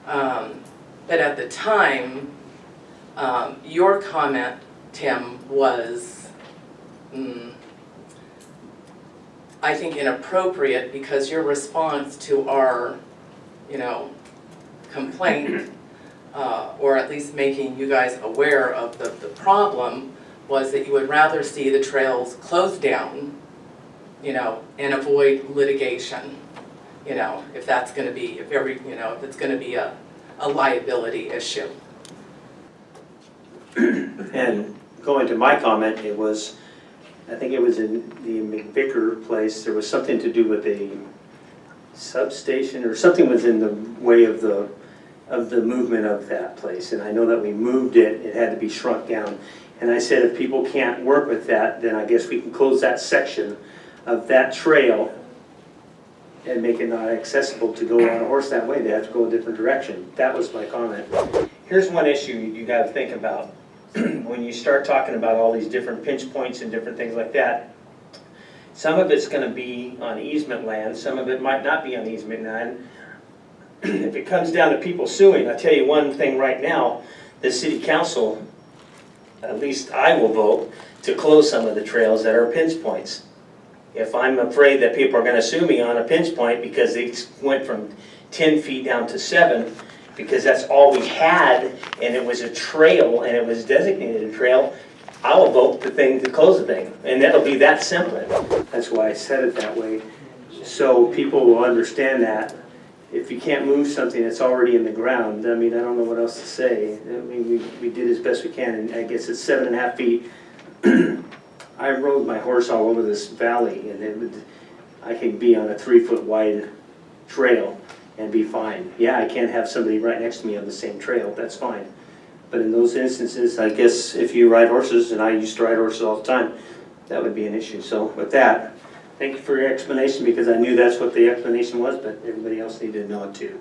But at the time, your comment, Tim, was, I think, inappropriate because your response to our, complaint, or at least making you guys aware of the problem, was that you would rather see the trails closed down, and avoid litigation, if that's going to be, if it's going to be a liability issue. And going to my comment, it was, I think it was in the McVicker place, there was something to do with a substation or something was in the way of the movement of that place. And I know that we moved it, it had to be shrunk down. And I said if people can't work with that, then I guess we can close that section of that trail and make it not accessible to go on a horse that way. They have to go a different direction. That was my comment. Here's one issue you got to think about. When you start talking about all these different pinch points and different things like that, some of it's going to be on easement land, some of it might not be on easement land. If it comes down to people suing, I'll tell you one thing right now, the city council, at least I will vote, to close some of the trails that are pinch points. If I'm afraid that people are going to sue me on a pinch point because they went from 10 feet down to 7, because that's all we had, and it was a trail, and it was designated a trail, I will vote to close the thing, and that'll be that simple. That's why I said it that way, so people will understand that. If you can't move something that's already in the ground, I mean, I don't know what else to say. I mean, we did as best we can, and I guess it's 7.5 feet. I rode my horse all over this valley, and I can be on a 3-foot wide trail and be fine. Yeah, I can't have somebody right next to me on the same trail, that's fine. But in those instances, I guess if you ride horses, and I used to ride horses all the time, that would be an issue. So with that, thank you for your explanation, because I knew that's what the explanation was, but everybody else needed to know it too.